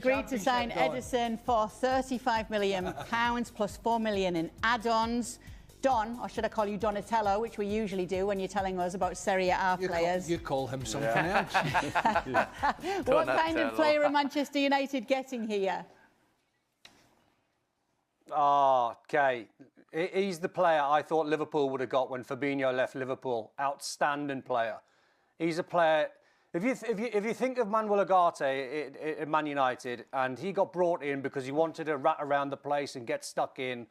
agreed to sign Ederson for £35 million plus £4 million in add-ons. Don, or should I call you Donatello, which we usually do when you're telling us about Serie A players. You call him something else. What kind of player are Manchester United getting here? Oh, okay. He's the player I thought Liverpool would have got when Fabinho left Liverpool. Outstanding player. He's a player. If you think of Manuel Ugarte at Man United, and he got brought in because he wanted to rat around the place and get stuck in,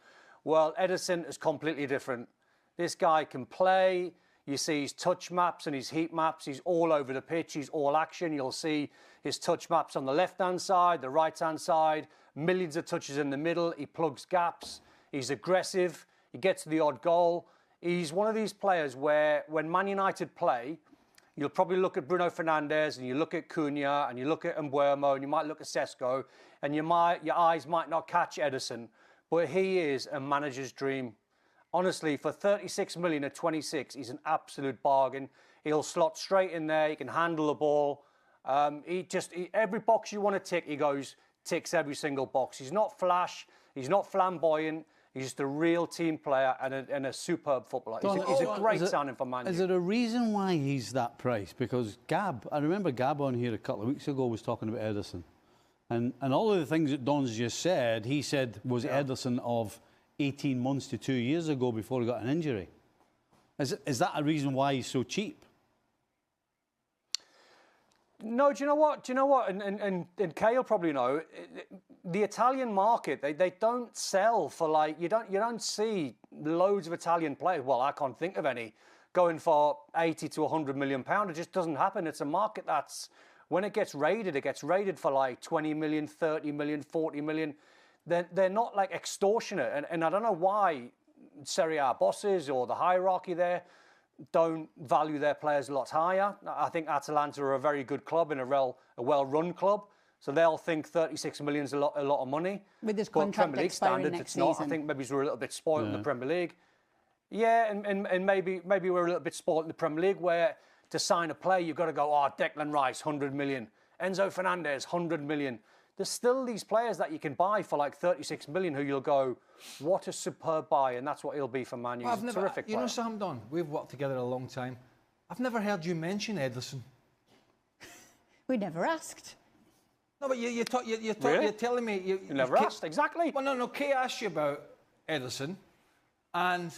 well, Ederson is completely different. This guy can play. You see his touch maps and his heat maps. He's all over the pitch. He's all action. You'll see his touch maps on the left-hand side, the right-hand side, millions of touches in the middle. He plugs gaps. He's aggressive. He gets the odd goal. He's one of these players where when Man United play, you'll probably look at Bruno Fernandes and you look at Cunha and you look at Mbeumo and you might look at Sesko and your eyes might not catch Ederson. But he is a manager's dream. Honestly, for 36 million at 26, he's an absolute bargain. He'll slot straight in there. He can handle the ball. Every box you want to tick, ticks every single box. He's not flash. He's not flamboyant. He's just a real team player and a superb footballer. He's a great signing for Man U. Is there a reason why he's that price? Because I remember Gab on here a couple of weeks ago was talking about Ederson. And all of the things that Don's just said, he said was Ederson of 18 months to 2 years ago before he got an injury. Is that a reason why he's so cheap? No, do you know what? And Kale probably know. The Italian market, they don't sell for like you don't see loads of Italian players. Well, I can't think of any going for 80 to 100 million pounds. It just doesn't happen. It's a market that's when it gets rated for like 20 million, 30 million, 40 million. They're not like extortionate. And I don't know why Serie A bosses or the hierarchy there don't value their players a lot higher. I think Atalanta are a very good club and a well-run club. So they'll think 36 million is a lot of money. With this contract Premier League standards, it's not. I think maybe we're a little bit spoiled in the Premier League. Yeah, and maybe we're a little bit spoiled in the Premier League where to sign a player, you've got to go, Declan Rice, 100 million. Enzo Fernandez, 100 million. There's still these players that you can buy for like 36 million who you'll go, what a superb buy, and that's what he'll be for Man U. He's a terrific player. You know, Sam, Don, we've worked together a long time. I've never heard you mention Ederson. We never asked. No, but you're telling me... You never asked, exactly. Well, no, Kay asked you about Ederson, and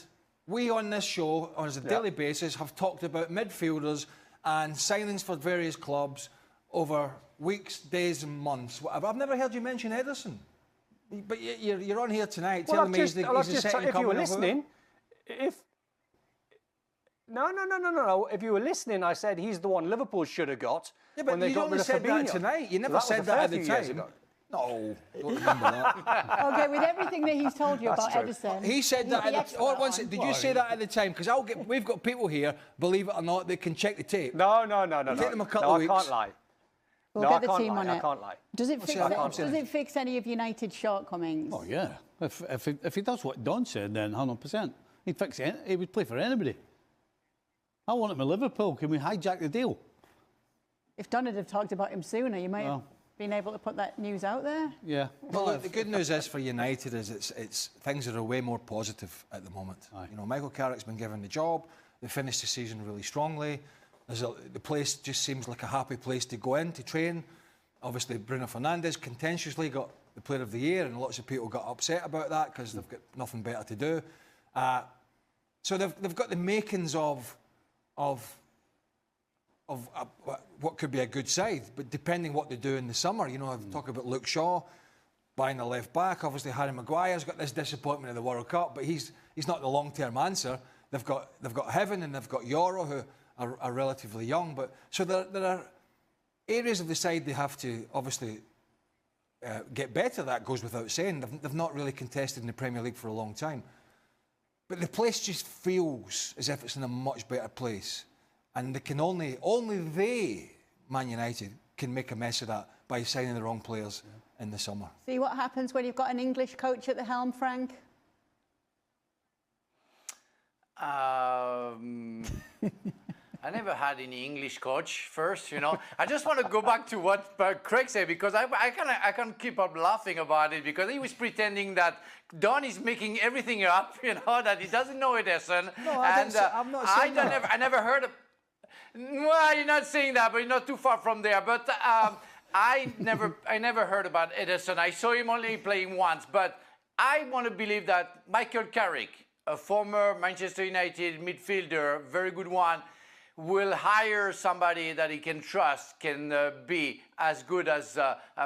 we on this show, on a daily basis, have talked about midfielders and signings for various clubs over weeks, days and months. I've never heard you mention Ederson. But you're on here tonight telling me he's a second coming. If you were listening, No. If you were listening, I said he's the one Liverpool should have got. Yeah, but you only said that tonight. You never said that at the time. No, don't remember that. Okay, with everything that he's told you about Ederson. He said that at the did you say that at the time? Because we've got people here, believe it or not, they can check the tape. No. Take them a couple of weeks. I can't lie. We'll get the team on it. I can't lie. Does it fix any of United's shortcomings? Oh, yeah. If he does what Don said, then 100%. He'd fix it. He would play for anybody. I want him at Liverpool. Can we hijack the deal? If Don had talked about him sooner, you might have been able to put that news out there. Yeah. Well, look, the good news is for United is it's things are way more positive at the moment. Aye. You know, Michael Carrick's been given the job. They finished the season really strongly. The place just seems like a happy place to go in to train. Obviously, Bruno Fernandes contentiously got the Player of the Year, and lots of people got upset about that because they've got nothing better to do. So they've got the makings of what could be a good side, but depending what they do in the summer, you know, I've talked about Luke Shaw buying the left back. Obviously, Harry Maguire's got this disappointment in the World Cup, but he's not the long-term answer. They've got Heaven and they've got Yoro, who are relatively young, but so there are areas of the side they have to obviously get better. That goes without saying. They've not really contested in the Premier League for a long time, but the place just feels as if it's in a much better place. And they can only they, Man United, can make a mess of that by signing the wrong players in the summer. See what happens when you've got an English coach at the helm, Frank? I never had any English coach first, you know. I just want to go back to what Craig said, because I can't keep up laughing about it, because he was pretending that Don is making everything up, you know, that he doesn't know Ederson. No, I'm not saying that. I never heard of... Well, you're not saying that, but you're not too far from there. But I never heard about Ederson. I saw him only playing once, but I want to believe that Michael Carrick, a former Manchester United midfielder, very good one, will hire somebody that he can trust, can be as good as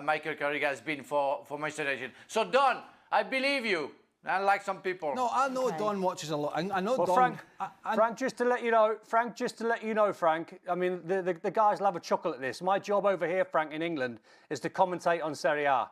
Michael Carrick has been for Manchester United. So, Don, I believe you, unlike some people. No, I know Don watches a lot. I know Don... Frank, Frank, just to let you know, Frank, I mean, the guys love a chuckle at this. My job over here, Frank, in England, is to commentate on Serie A.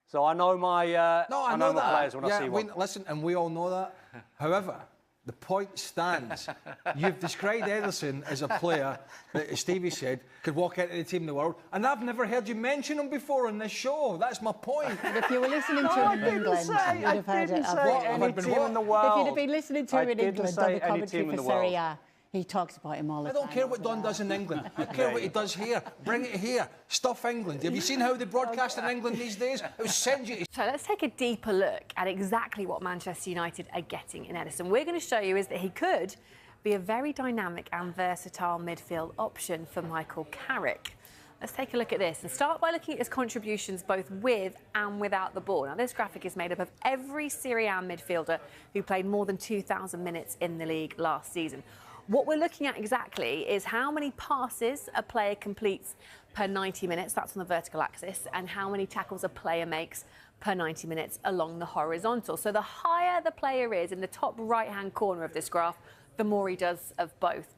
So I know my, I know my players when I see one. Listen, and we all know that. However, the point stands. You've described Ederson as a player that, as Stevie said, could walk into the team in the world, and I've never heard you mention him before on this show. That's my point. But if you were listening to him in England, you'd have heard it. If you'd have been listening to him in England on the commentary for Serie A, he talks about him all the time. I don't care what Don does in England. I care what he does here. Bring it here. Stuff England. Have you seen how they broadcast in England these days? It was send you. So let's take a deeper look at exactly what Manchester United are getting in Ederson. We're going to show you is that he could be a very dynamic and versatile midfield option for Michael Carrick. Let's take a look at this and start by looking at his contributions both with and without the ball. Now, this graphic is made up of every Serie A midfielder who played more than 2,000 minutes in the league last season. What we're looking at exactly is how many passes a player completes per 90 minutes, that's on the vertical axis, and how many tackles a player makes per 90 minutes along the horizontal. So the higher the player is in the top right-hand corner of this graph, the more he does of both.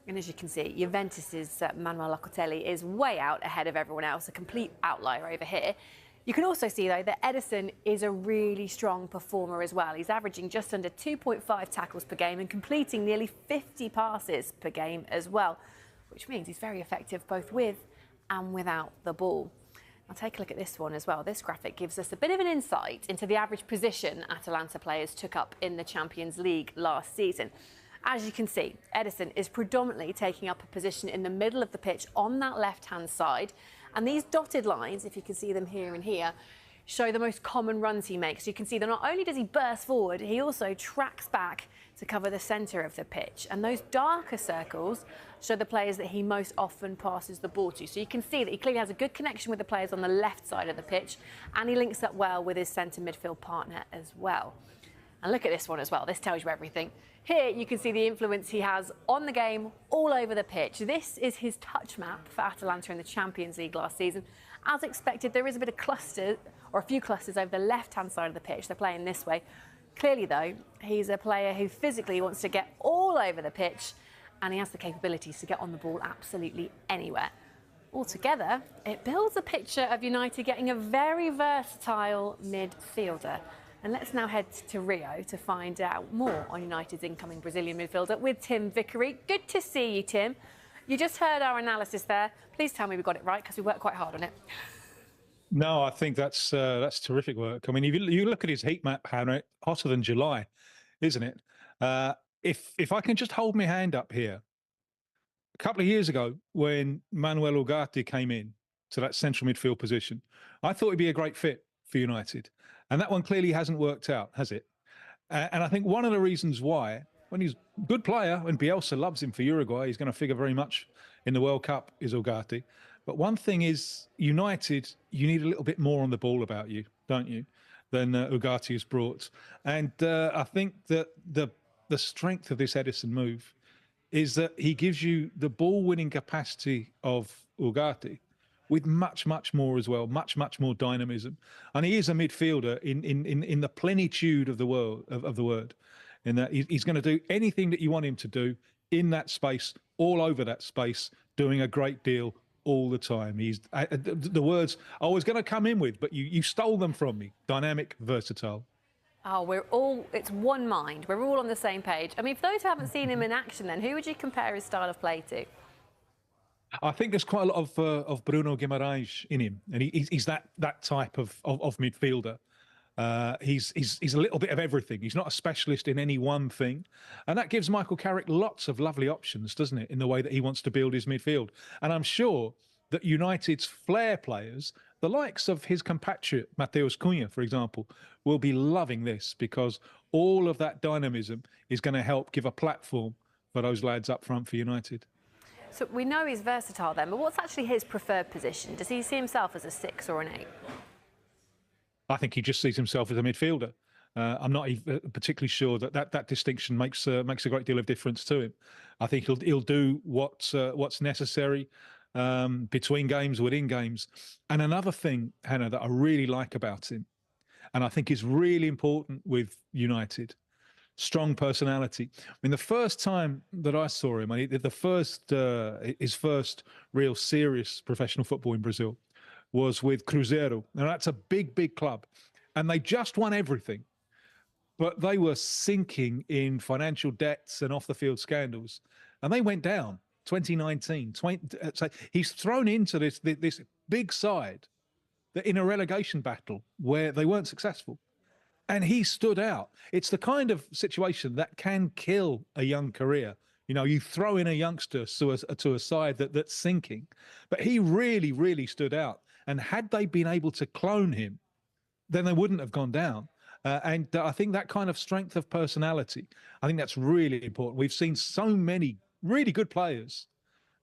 And as you can see, Juventus's Manuel Locatelli is way out ahead of everyone else, a complete outlier over here. You can also see, though, that Ederson is a really strong performer as well. He's averaging just under 2.5 tackles per game and completing nearly 50 passes per game as well, which means he's very effective both with and without the ball. Now, take a look at this one as well. This graphic gives us a bit of an insight into the average position Atalanta players took up in the Champions League last season. As you can see, Ederson is predominantly taking up a position in the middle of the pitch on that left-hand side. And these dotted lines, if you can see them here and here, show the most common runs he makes. You can see that not only does he burst forward, he also tracks back to cover the centre of the pitch. And those darker circles show the players that he most often passes the ball to. So you can see that he clearly has a good connection with the players on the left side of the pitch, and he links up well with his centre midfield partner as well. And look at this one as well. This tells you everything. Here you can see the influence he has on the game all over the pitch. This is his touch map for Atalanta in the Champions League last season. As expected, there is a bit of cluster, or a few clusters over the left-hand side of the pitch. They're playing this way. Clearly, though, he's a player who physically wants to get all over the pitch, and he has the capabilities to get on the ball absolutely anywhere. Altogether, it builds a picture of United getting a very versatile midfielder. And let's now head to Rio to find out more on United's incoming Brazilian midfielder with Tim Vickery. Good to see you, Tim. You just heard our analysis there. Please tell me we got it right, because we worked quite hard on it. No, I think that's terrific work. I mean, if you look at his heat map, Hannah, hotter than July, isn't it? If I can just hold my hand up here, a couple of years ago when Manuel Ugarte came in to that central midfield position, I thought he'd be a great fit for United. And that one clearly hasn't worked out, has it? And I think one of the reasons why, when he's a good player, and Bielsa loves him for Uruguay, he's going to figure very much in the World Cup, is Ugarte. But one thing is, United, you need a little bit more on the ball about you, don't you, than Ugarte has brought. And I think that the strength of this Ederson move is that he gives you the ball-winning capacity of Ugarte, with much, much more as well, much, much more dynamism. And he is a midfielder in the plenitude of the word, in that he's going to do anything that you want him to do in that space, all over that space, doing a great deal all the time. He's the words I was going to come in with, but you stole them from me. Dynamic, versatile. Oh, it's one mind. We're all on the same page. I mean, for those who haven't seen him in action then, who would you compare his style of play to? I think there's quite a lot of Bruno Guimaraes in him, and he's that type of midfielder. He's a little bit of everything. He's not a specialist in any one thing. And that gives Michael Carrick lots of lovely options, doesn't it, in the way that he wants to build his midfield. And I'm sure that United's flair players, the likes of his compatriot, Matheus Cunha, for example, will be loving this, because all of that dynamism is going to help give a platform for those lads up front for United. So we know he's versatile then, but what's actually his preferred position? Does he see himself as a 6 or an 8? I think he just sees himself as a midfielder. I'm not even particularly sure that distinction makes a great deal of difference to him. I think he'll do what's necessary between games, within games. And another thing, Hannah, that I really like about him, and I think is really important with United, strong personality. I mean, the first time that I saw him, his first real serious professional football in Brazil was with Cruzeiro. Now, that's a big, big club. And they just won everything. But they were sinking in financial debts and off-the-field scandals. And they went down 2019. So he's thrown into this big side that in a relegation battle where they weren't successful. And he stood out. It's the kind of situation that can kill a young career. You know, you throw in a youngster to a side that's sinking. But he really, really stood out. And had they been able to clone him, then they wouldn't have gone down. And I think that kind of strength of personality, I think that's really important. We've seen so many really good players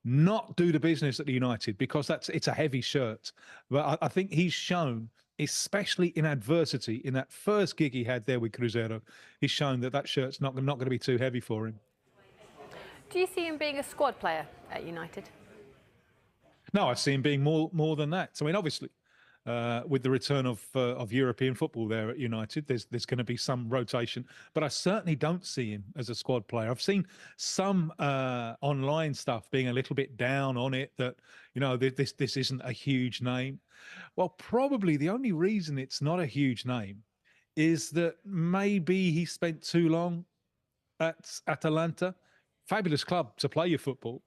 not do the business at the United because it's a heavy shirt. But I think he's shown, especially in adversity, in that first gig he had there with Cruzeiro, he's shown that shirt's not going to be too heavy for him. Do you see him being a squad player at United? No, I see him being more than that. So, I mean, obviously, with the return of European football there at United, there's going to be some rotation. But I certainly don't see him as a squad player. I've seen some online stuff being a little bit down on it, that, you know, this isn't a huge name. Well, probably the only reason it's not a huge name is that maybe he spent too long at Atalanta. Fabulous club to play your football.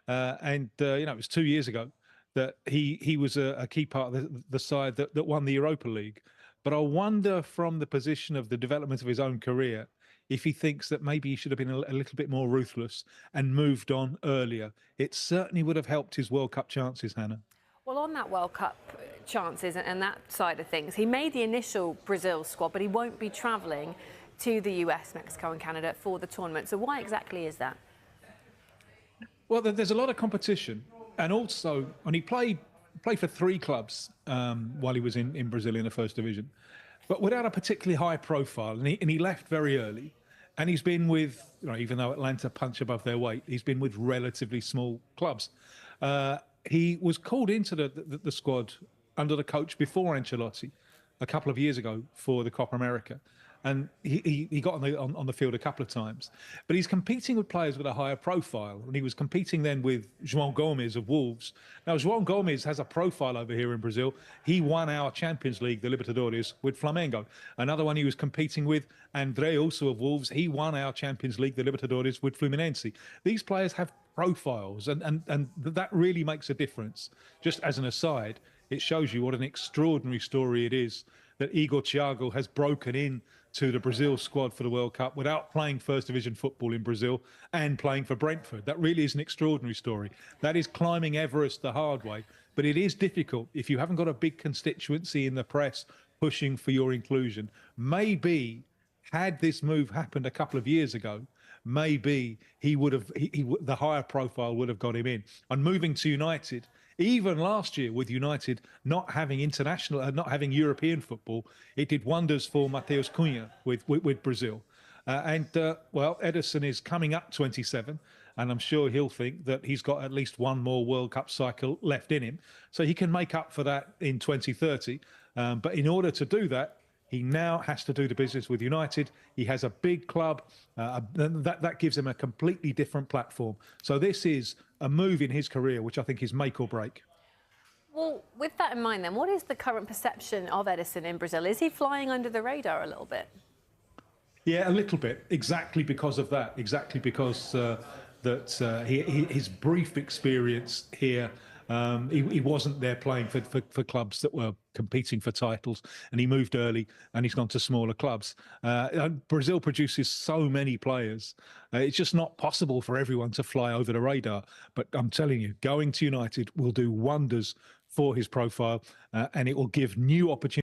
You know, it was 2 years ago that he was a key part of the side that won the Europa League. But I wonder, from the position of the development of his own career, if he thinks that maybe he should have been a little bit more ruthless and moved on earlier. It certainly would have helped his World Cup chances, Hannah. Well, on that World Cup chances and that side of things, he made the initial Brazil squad, but he won't be travelling to the US, Mexico and Canada for the tournament. So why exactly is that? Well, there's a lot of competition. And also, when he played for 3 clubs while he was in Brazil in the first division, but without a particularly high profile. And he left very early. And he's been with, you know, even though Atlanta punch above their weight, he's been with relatively small clubs. He was called into the squad under the coach before Ancelotti a couple of years ago for the Copa America. And he got on the field a couple of times. But he's competing with players with a higher profile. And he was competing then with João Gomes of Wolves. Now, João Gomes has a profile over here in Brazil. He won our Champions League, the Libertadores, with Flamengo. Another one he was competing with, André, also of Wolves. He won our Champions League, the Libertadores, with Fluminense. These players have profiles, and that really makes a difference. Just as an aside, it shows you what an extraordinary story it is that Igor Thiago has broken in to the Brazil squad for the World Cup without playing first division football in Brazil and playing for Brentford. That really is an extraordinary story. That is climbing Everest the hard way. But it is difficult if you haven't got a big constituency in the press pushing for your inclusion. Maybe had this move happened a couple of years ago, maybe the higher profile would have got him in. And moving to United, even last year with United not having European football, it did wonders for Matheus Cunha with Brazil. Well, Ederson is coming up 27, and I'm sure he'll think that he's got at least one more World Cup cycle left in him, so he can make up for that in 2030. But in order to do that, he now has to do the business with United. He has a big club. That gives him a completely different platform. So this is a move in his career, which I think is make or break. Well, with that in mind then, what is the current perception of Ederson in Brazil? Is he flying under the radar a little bit? Yeah, a little bit. Exactly because of that. Exactly because his brief experience here He wasn't there playing for clubs that were competing for titles, and he moved early and he's gone to smaller clubs. Brazil produces so many players. It's just not possible for everyone to fly over the radar. But I'm telling you, going to United will do wonders for his profile, and it will give new opportunities.